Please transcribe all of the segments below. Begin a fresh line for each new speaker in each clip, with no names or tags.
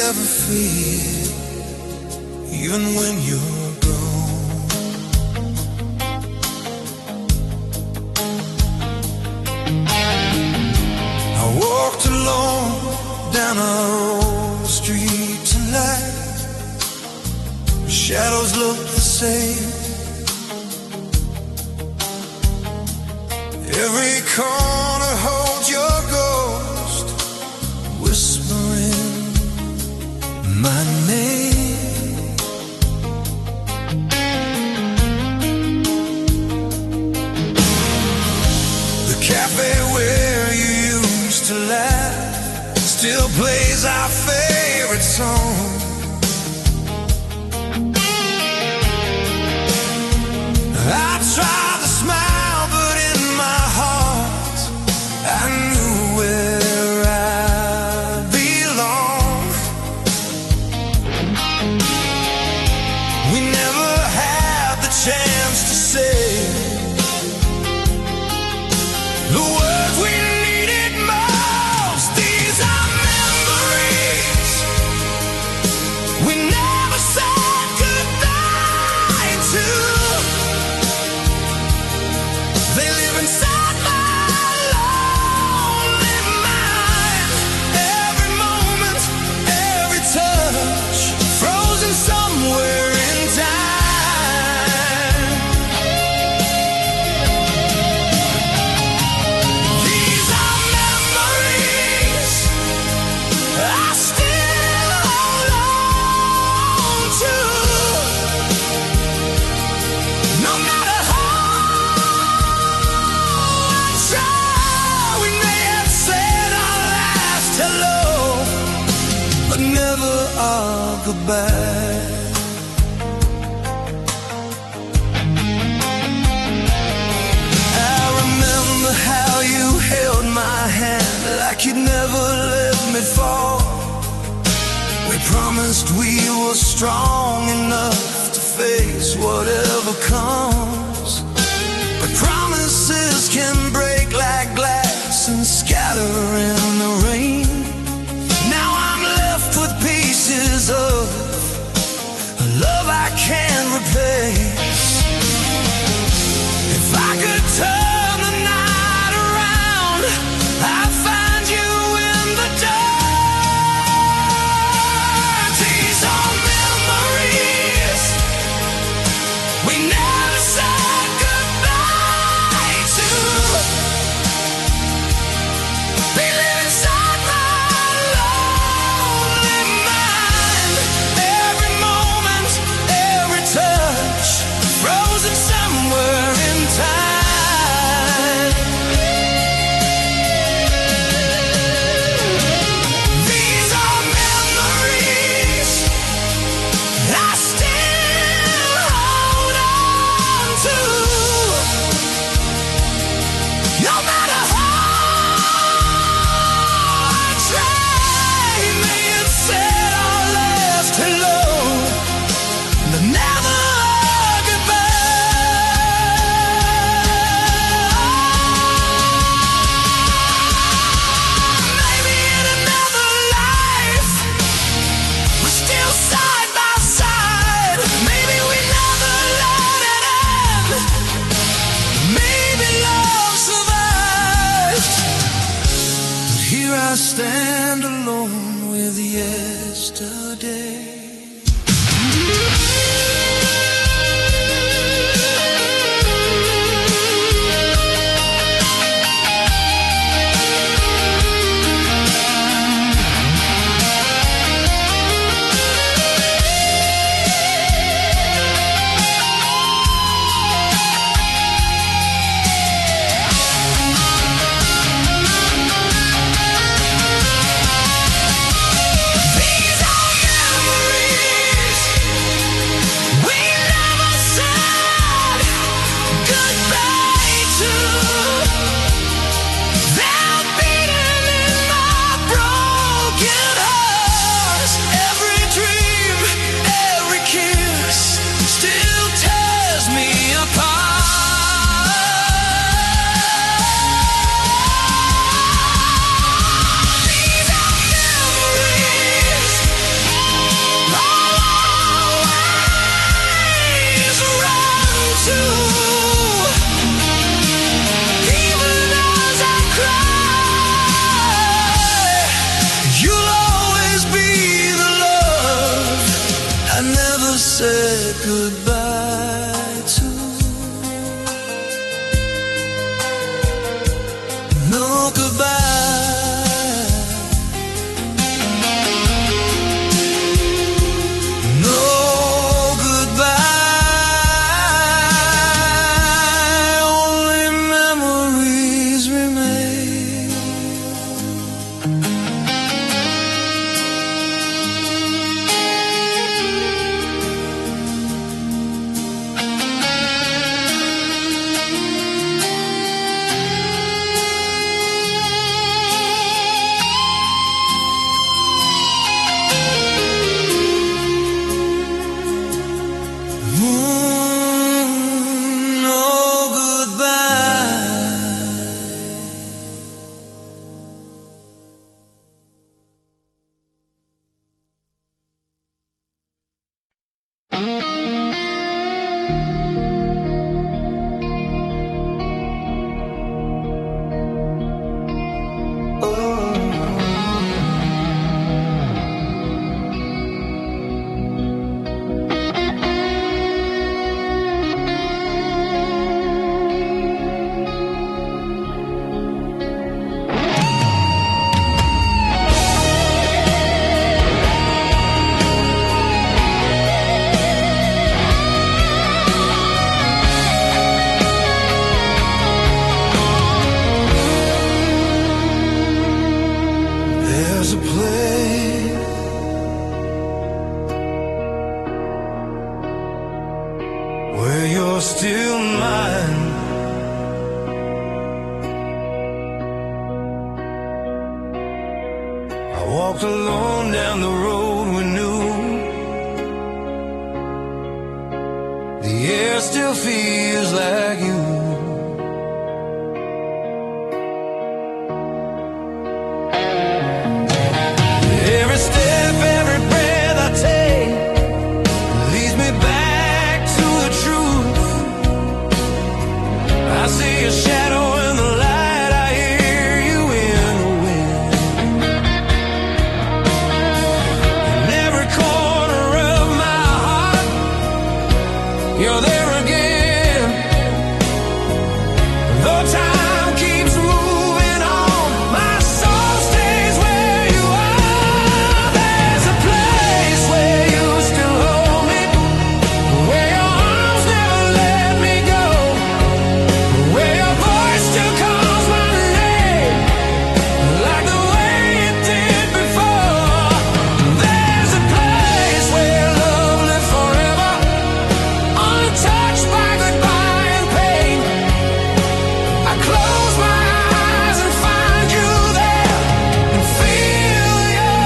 never fear, even when you're gone. I walked alone down a old street tonight. Shadows look the same. Every corner holds your ghost, whispering my name. The cafe where you used to laugh still plays our favorite song. I tried to smile, but in my heart I knew where I belong. We never had the chance to say the words we needed most. These are memories we never said goodbye to. They live inside my lonely mind. Every moment, every touch, frozen somewhere in time. These are memories I still hold on to. No matter we may have said our last hello, but never our goodbye. I remember how you held my hand like you'd never let me fall. We promised we were strong enough to face whatever comes. But promises can break like glass and scatter in the rain. Now I'm left with pieces of a love I can't replace. If I could turn the night around, I'd find you in the dark. These are memories we never said goodbye to. They live inside my lonely mind. Every moment, every touch, frozen somewhere in time. These are memories I still hold on to. No matter how I try, may have said our last hello, but never a goodbye. Maybe in another life we're still side by side. Maybe we never let it end. Maybe love survived. But here I stand alone with yesterday. These are memories Still mine. I walked alone down the road we knew. The air still feels like you. Every step, every breath I take leads me back to the truth. I see a shadow in the light, I hear you in the wind. In every corner of my heart, you're there again. Though time keeps moving on, my soul stays where you are. There's a place where you still hold me, where your arms never let me go, where your voice still calls my name, like the way it did before. There's a place where love lives forever, untouched by goodbye and pain. I close my eyes and find you there, and feel your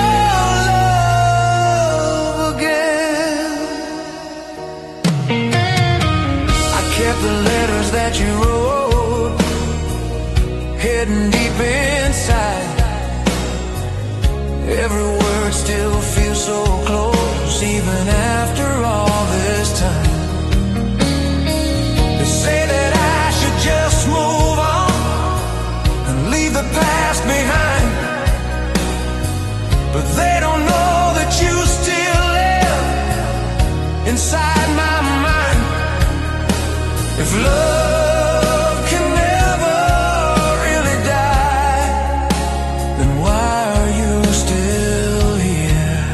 love again. I kept the letters that you wrote, hidden deep inside. Every word still feels so close, even after all this time. They say that I should just move on and leave the past behind, but they don't know that you still live inside my mind. If love can never really die, then why are you still here?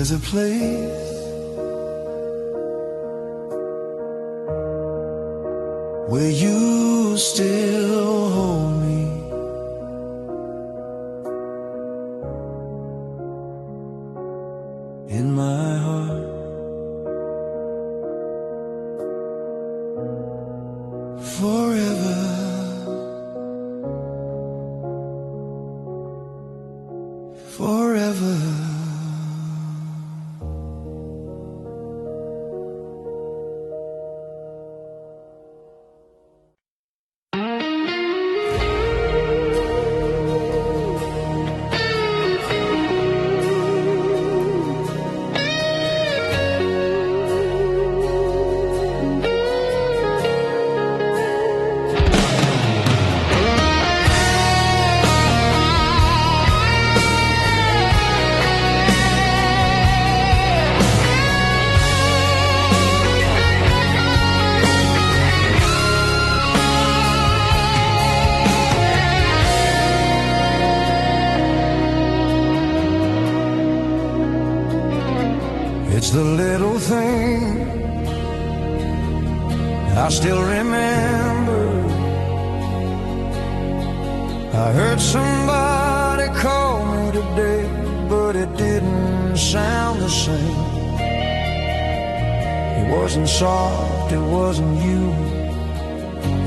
There's a place where you still hold me, in my heart. Forever, forever. It's the little thing I still remember. I heard somebody call me today, but it didn't sound the same. It wasn't soft, it wasn't you.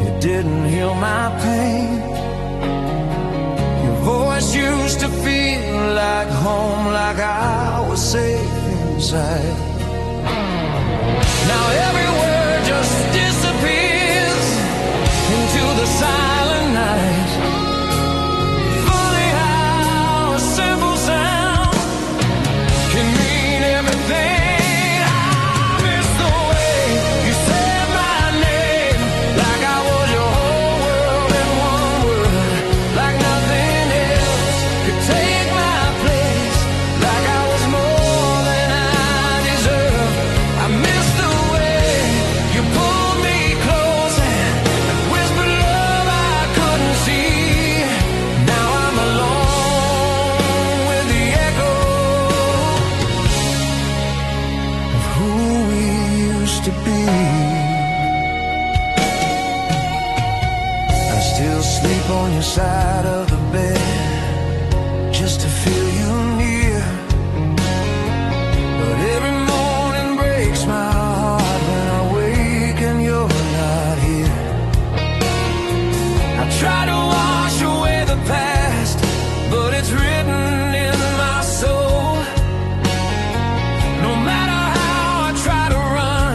It didn't heal my pain. Your voice used to feel like home, like I was safe inside. Now every word just disappears into the silent night. Funny how a simple sound can mean everything. I miss the way you said my name, like I was your whole world in one word, like nothing else could take my place, like I was more than I deserve. I miss the way you pulled me close and whispered love I couldn't see. Now I'm alone with the echo of who we used to be. I still sleep on your side of the bed just to feel you near. But every morning breaks my heart when I wake and you're not here. I try to wash away the past, but it's written in my soul. No matter how I try to run,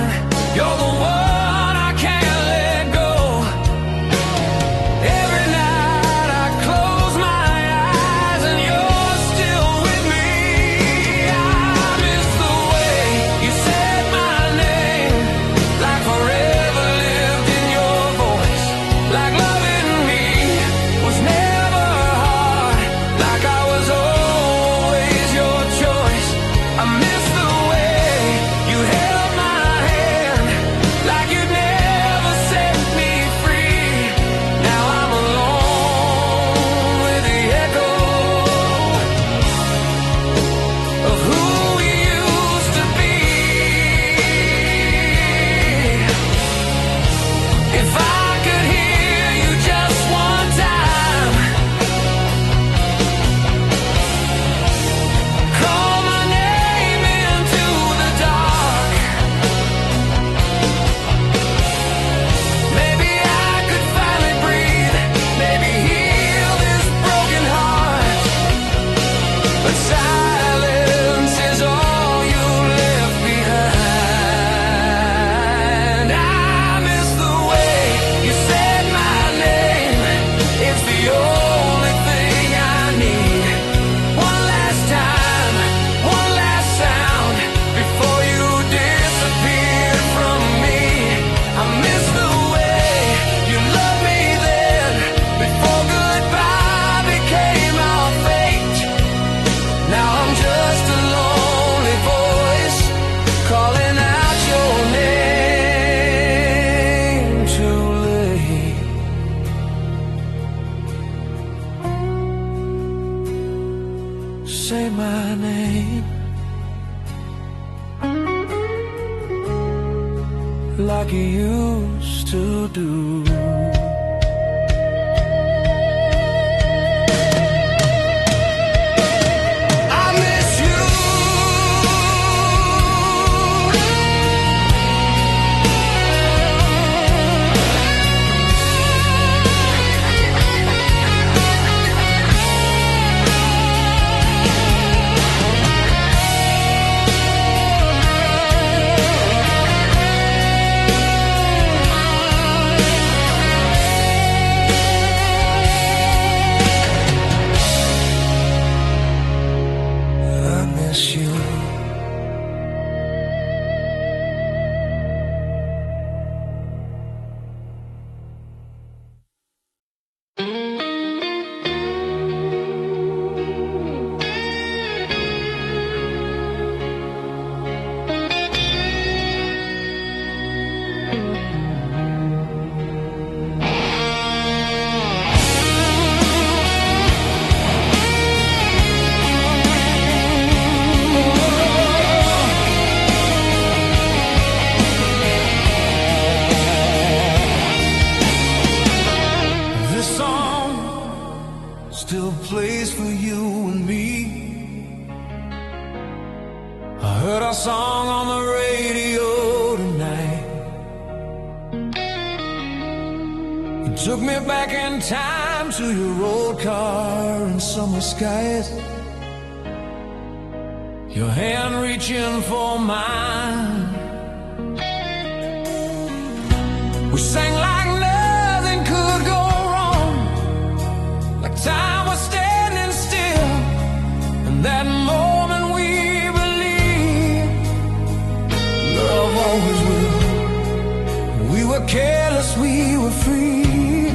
you're the one I can't let go. Every night I close my eyes and you're still with me. I miss the way you said my name, like forever lived in your voice, like loving me was never hard, like I was always your choice. I miss the way you held my hand, like you'd never set me free. Now I'm alone with the echo of who we used to be. If I could hear you just one time, call my name into the dark, maybe I could finally breathe, maybe heal this broken heart. But silence is all you left behind. I miss the way you said my name. It's the only thing I need. One last time, one last sound before you disappeared from me. I miss the way you loved me then, before goodbye became our fate. Now I'm just a lonely voice calling out your name too late. Say my name. like you used to do. Still plays for you and me. I heard our song on the radio tonight. You took me back in time to your old car and summer skies. Your hand reaching for mine. We sang like nothing could go wrong, like time was standing still. And that moment we believed love always will. We were careless, we were free,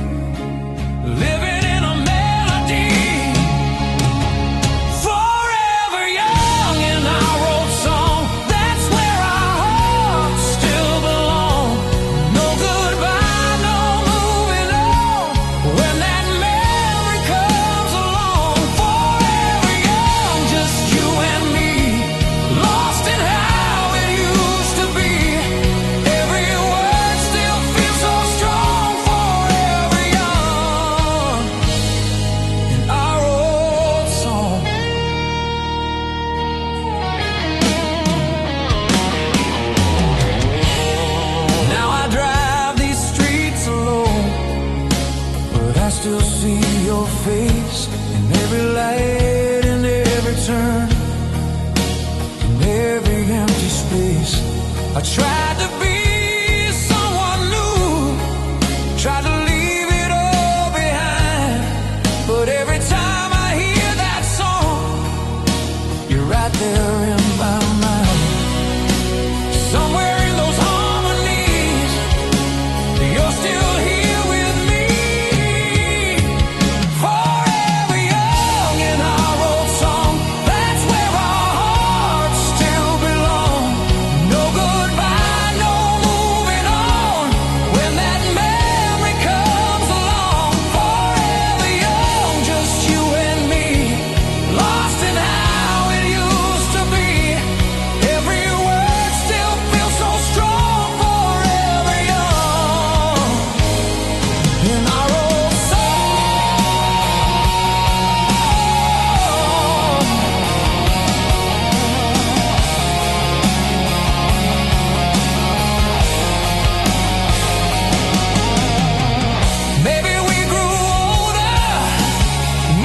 living in a melody. Forever young in our old song, that's where our hearts still belong. No goodbye, no moving on, when that memory comes along. Forever young, just you and me, lost in how it used to be. Every word still feels so strong. Forever young in our old song. Now I drive these streets alone, but I still see your face in every light, in every turn, in every empty space. I tried to be someone new, tried to leave it all behind, but every time I hear that song, you're right there in my mind. Somewhere in those harmonies, you're still here with me. Forever young in our old song, that's where our hearts still belong. No goodbye, no moving on, when that memory comes along. Forever young, just you and me, lost in how it used to be. Every word still feels so strong. Forever young in our old song. Maybe we grew older,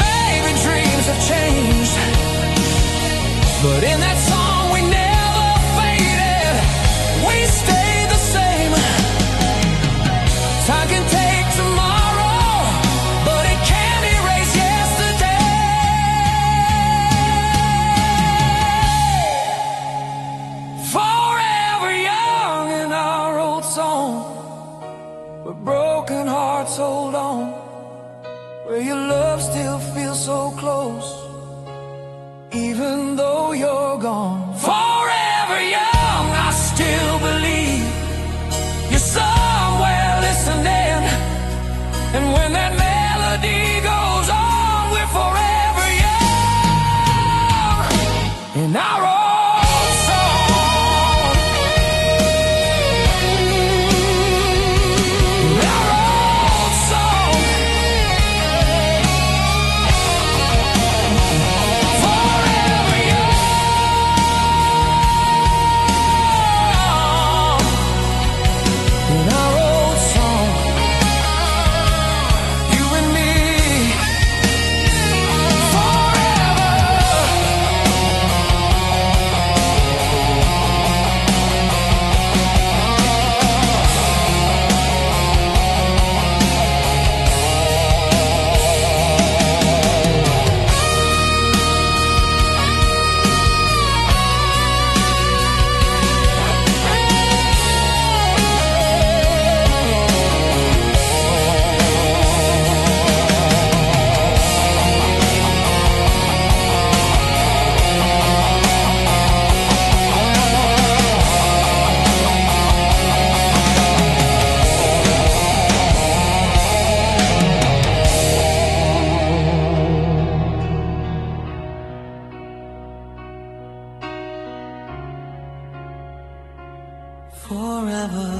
maybe dreams have changed, but in that song we never faded, we stayed the same. Time can take tomorrow, but it can't erase yesterday. Forever young in our old song, where broken hearts hold on, where your love still feels so close, even though you're gone. Forever young, I still believe you're somewhere listening, and when that melody goes on, we're forever young in our old song. forever.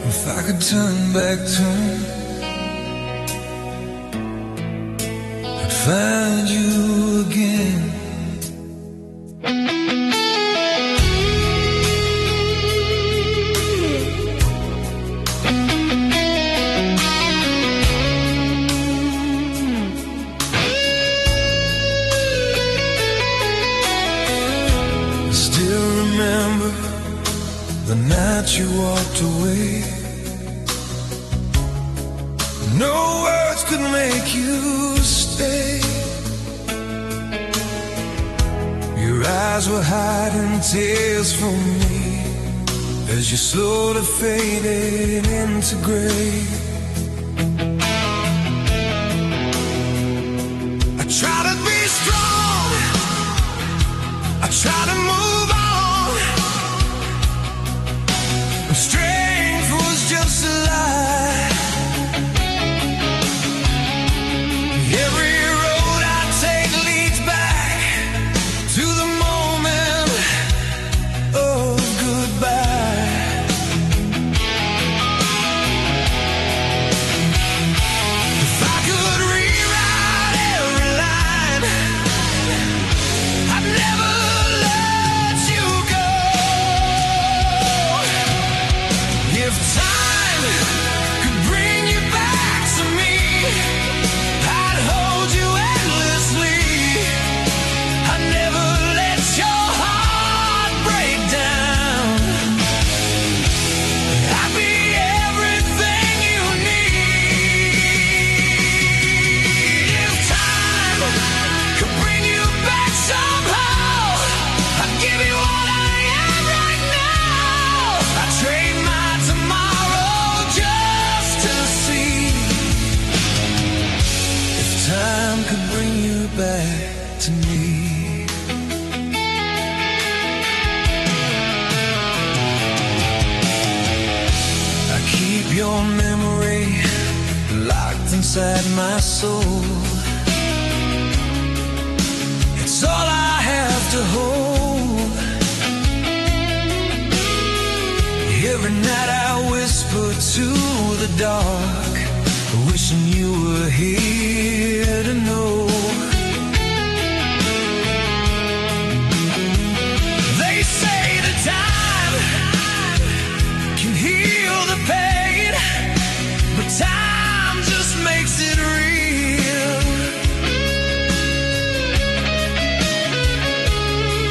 If I could turn back time, I'd find you again. I still remember the night you walked away. No words could make you stay. Your eyes were hiding tears from me as you slowly faded into gray. I try to be strong, I try to move on, but strength was just a lie. Every road I take leads back to the moment of goodbye. If I could rewrite every line, I'd never let you go. If time could bring you back to me, I'd hold you endlessly. I'd never let your heart break down. I'd be everything you need. If time could bring you back somehow, I'd give you all I am right now. I'd trade my tomorrow just to see if time could bring you back to me. I keep your memory locked inside my soul. It's all I have to hold. Every night I whisper to the dark, wishing you were here to know. They say that time can heal the pain, but time just makes it real.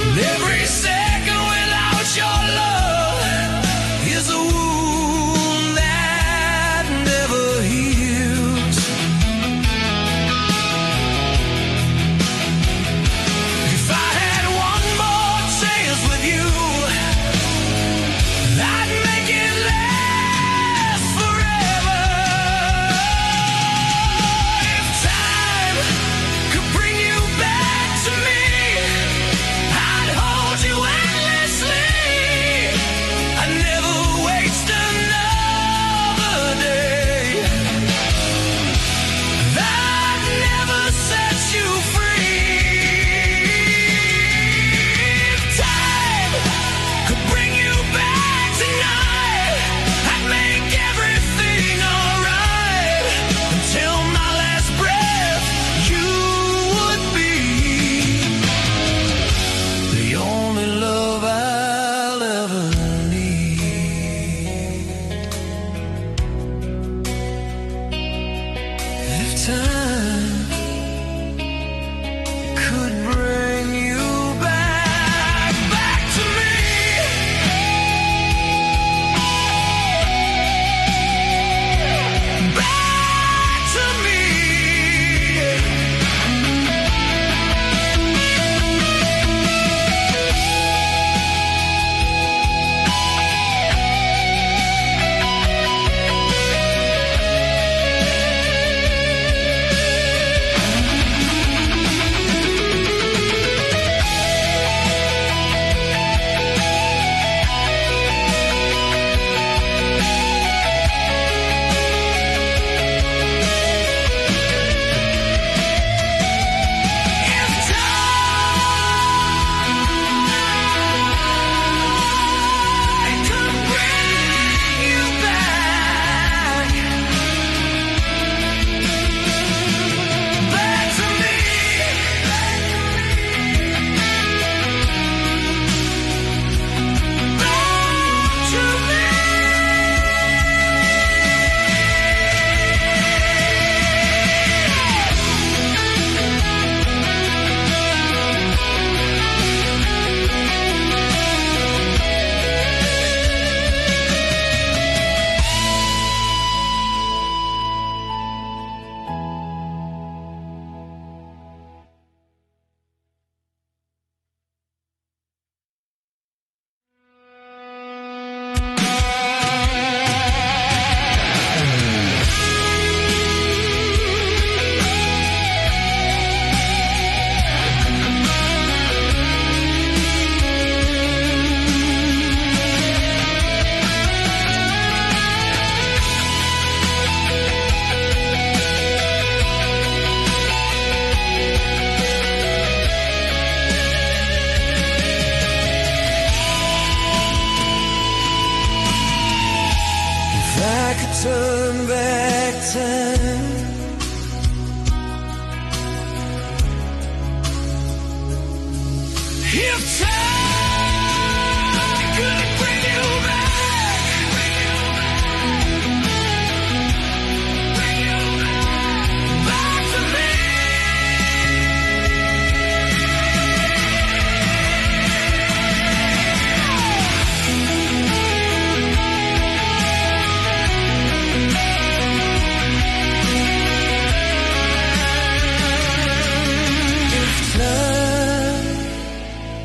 And every second without your love is a wound that never heals.
I could turn back time, if time could bring you back, back to me.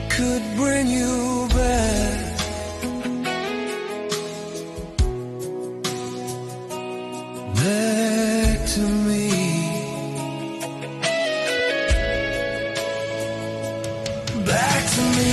Could bring you back, back to me, back to me.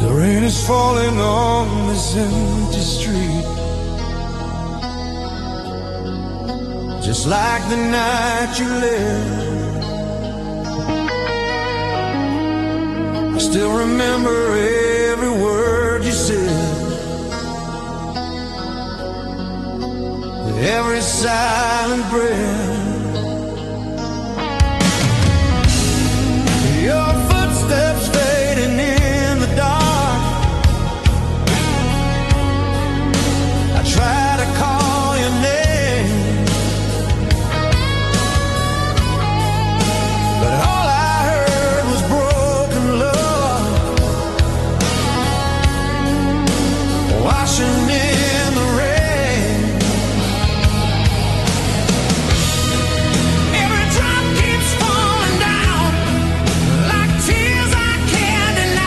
The rain is falling on this empty street, just like the night you left. I still remember every word you said, every silent breath. Your footsteps fading in the dark. I try to call your name, but all I heard was broken love washing in the rain. Every drop keeps falling down like tears I can't deny.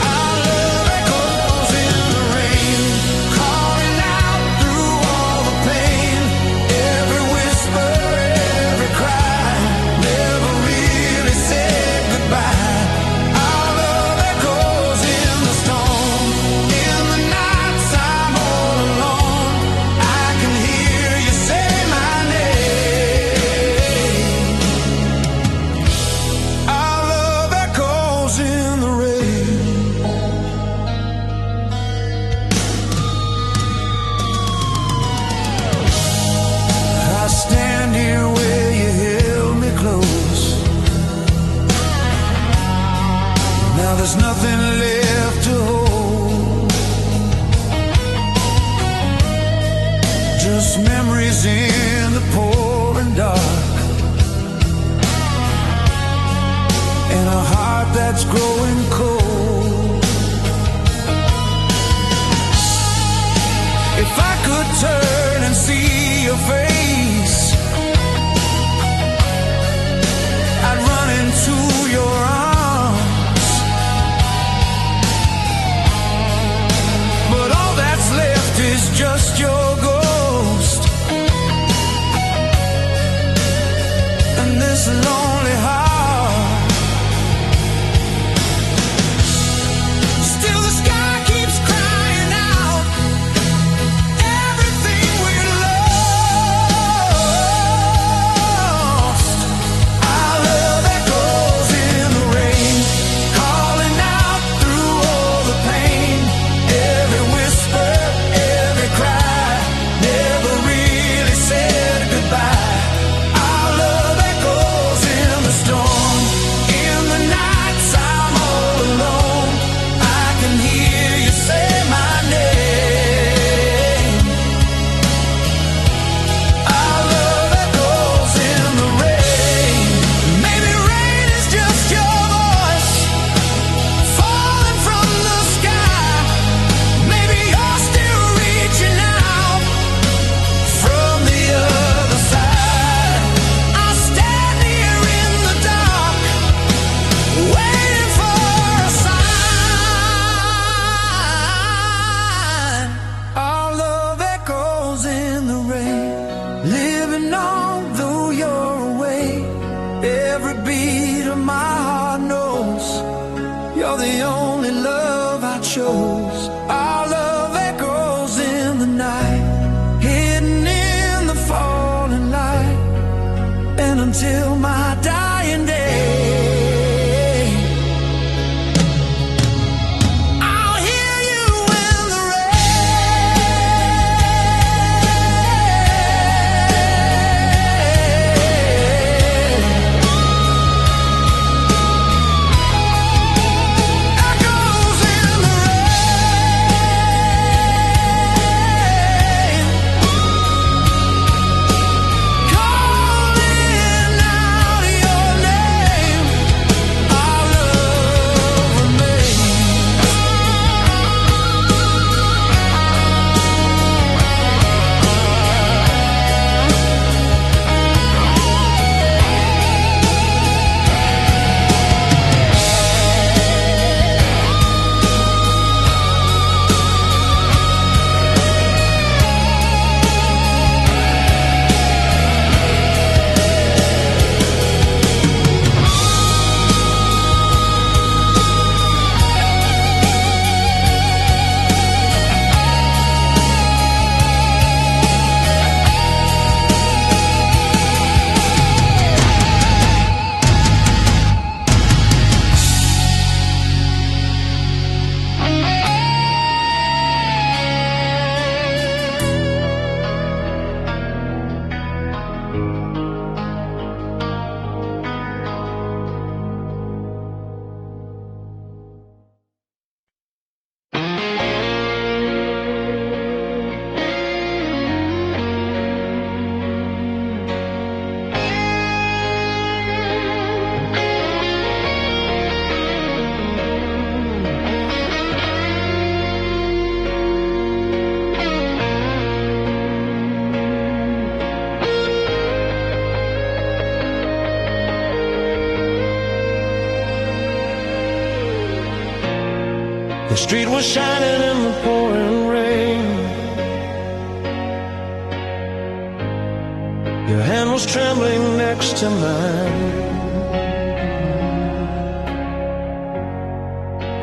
Our love echoes in the rain, calling out through all the pain. Every whisper, every cry, never really said goodbye. Our love echoes in the storm. In the nights I'm all alone, I can hear you say my name. Our love echoes in the rain. I stand here where you held me close. Now there's nothing left to hold, just memories in the pouring dark, and a heart that's growing cold. If I could turn and see your face, I'd run into your arms, but all that's left is just your ghost and this lonely heart. Still the sky keeps crying out everything we love.
The street was shining in the pouring rain. Your hand was trembling next to mine.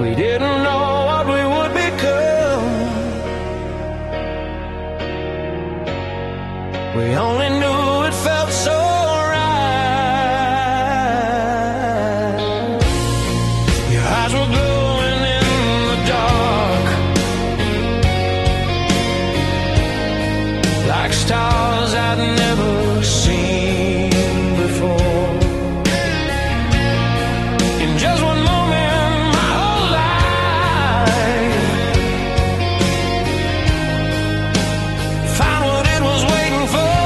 We didn't know what we would become. We only knew it felt so right. Your eyes were glowing in the dark, like stars I'd never seen before. In just one moment, my whole life found what it was waiting for.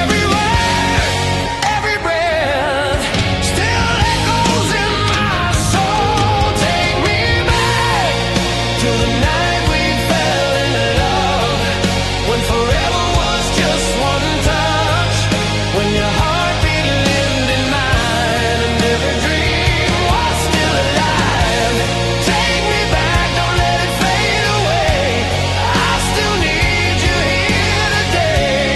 Every word, every breath still echoes in my soul. Take me back to the night we fell in love, when forever was just one touch, when your heartbeat lived in mine and every dream was still alive. Take me back, don't let it fade away. I still need you here today.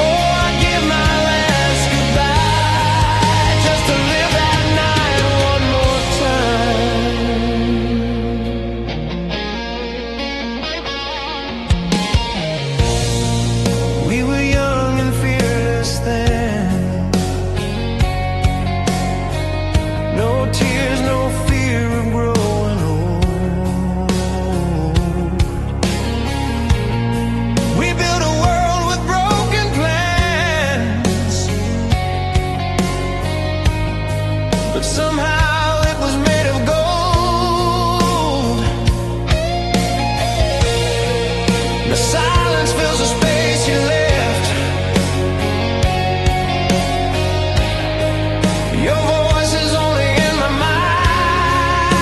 Oh, I give my last goodbye just to live that night one more time. We were young and fearless then. No tears, no fear of growing old. We built a world with broken plans, but somehow it was made of gold. The silence fills the space you left. Your voice is only in my mind,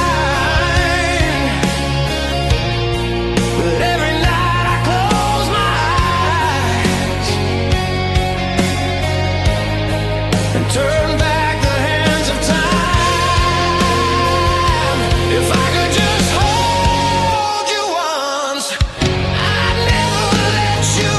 but every night I close my eyes and turn back the hands of time. If I could just hold you once, I'd never let you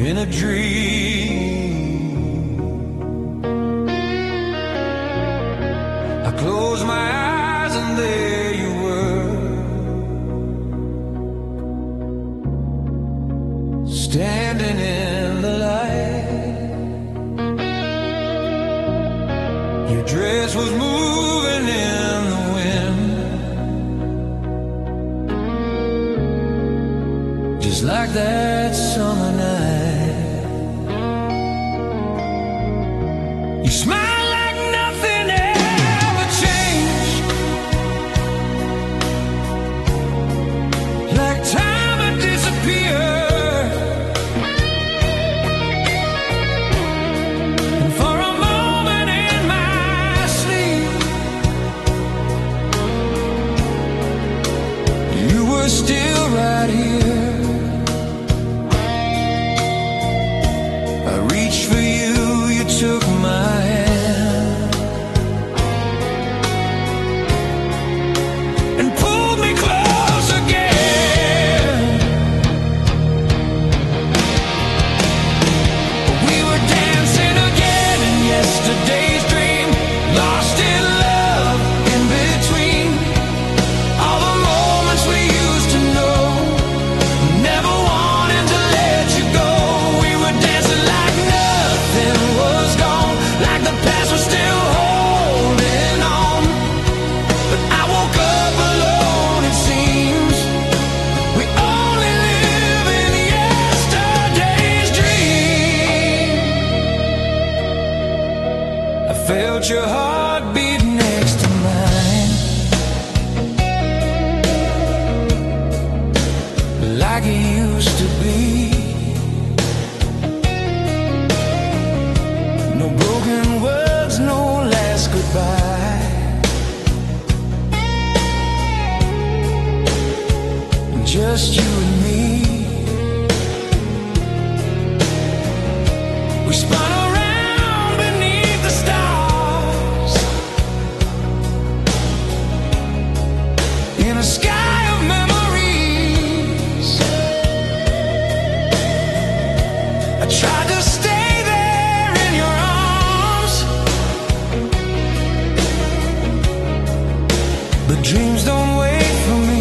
in a dream. I closed my eyes and there you were, standing in the light. Your dress was moving in the wind, just like that summer night. You smile like nothing ever changed, like time had disappeared. And for a moment in my sleep, you were still right here. I reached for you, you took my hand and pulled me close again. We were dancing again in yesterday's dream, lost in love in between all the moments we used to know, never wanting to let you go. We were dancing like nothing was gone, like the past was still holding on. But I woke up alone, it seems. We only live in yesterday's dream. I felt your heartbeat next to mine, like it used to be. No broken words, no last goodbye, just you and me. We spun around beneath the stars in a sky of memories. I tried to stay there in your arms, but dreams don't wait for me.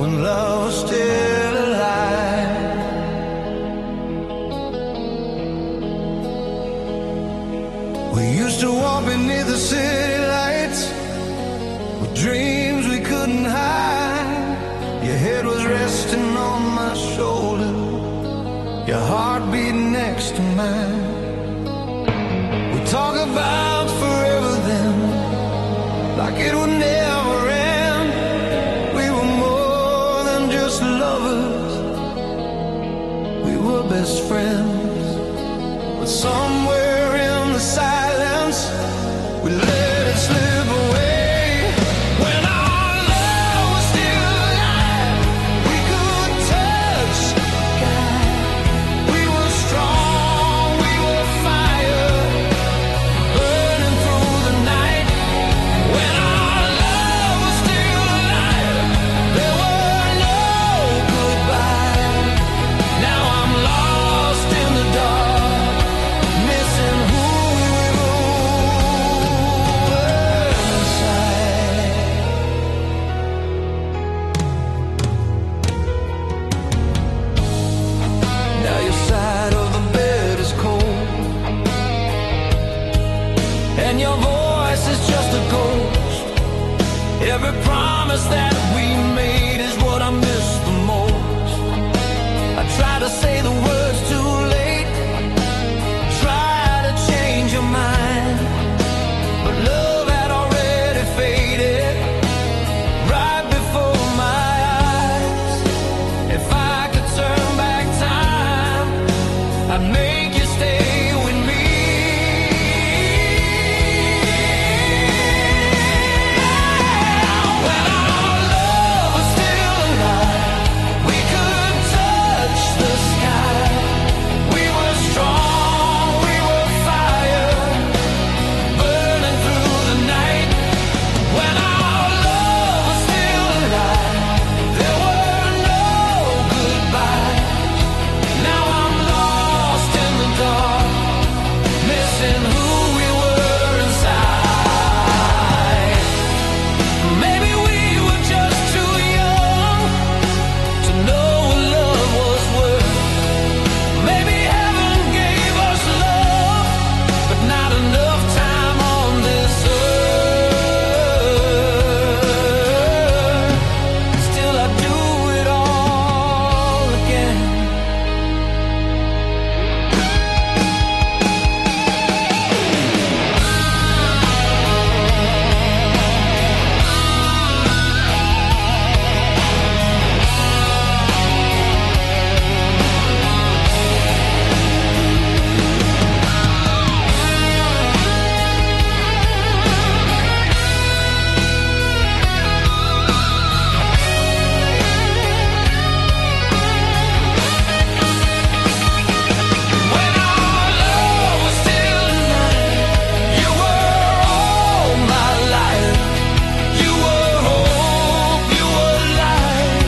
when love was still alive. We used to walk beneath the city lights with dreams we couldn't hide. Your head was resting on my shoulder, your heart beat next to mine. We talk about forever then, like it would never end. We were more than just lovers, we were best friends. But somewhere in the silence, we let it slip away. When our love was still alive, we could touch the sky. We were strong, we were fire, burning through the night. When our love was still alive, there were no goodbyes. Now I'm lost in the dark, missing who we were inside. Now your side of the bed is cold, and your voice is just a ghost. Every promise that we made is what I miss the most. I try to say the words too late, try to change your mind, but love had already faded right before my eyes. If I could turn back time, I'd make you stay with me. When our love was still alive, we could touch the sky. We were strong, we were fire, burning through the night. When our love was still alive, there were no goodbyes. Now I'm lost in the dark, missing who we were inside. Maybe we were just too young to know what love was worth. Maybe heaven gave us love, but not enough time on this earth. Still I'd do it all again. When our love was still alive, you were all my life. You were hope, you were light,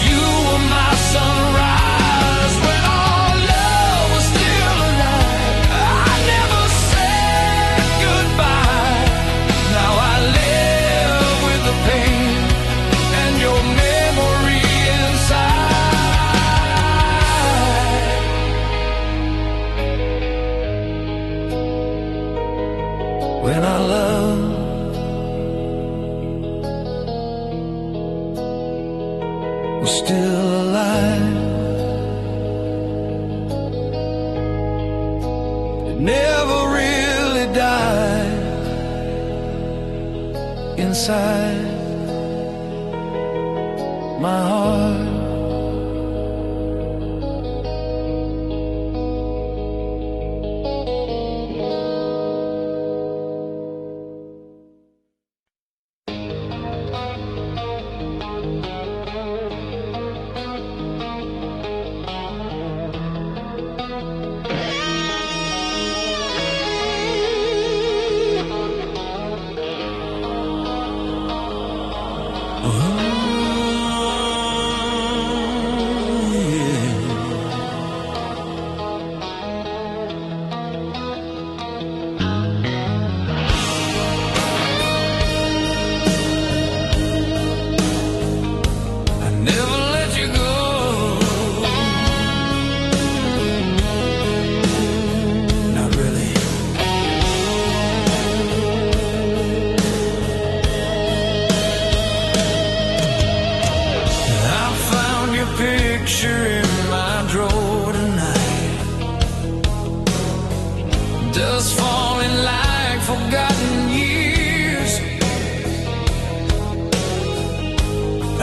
you were my sunrise. When our love was still alive, I never said goodbye. Now I live with the pain and your memory inside. When our love was still alive, it never really died inside my heart.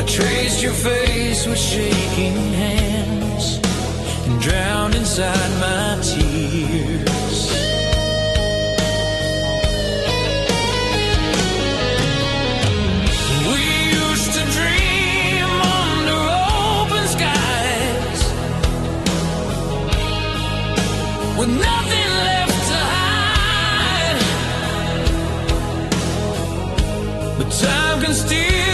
I traced your face with shaking hands and drowned inside my tears. We used to dream under open skies with nothing left to hide, but time can steal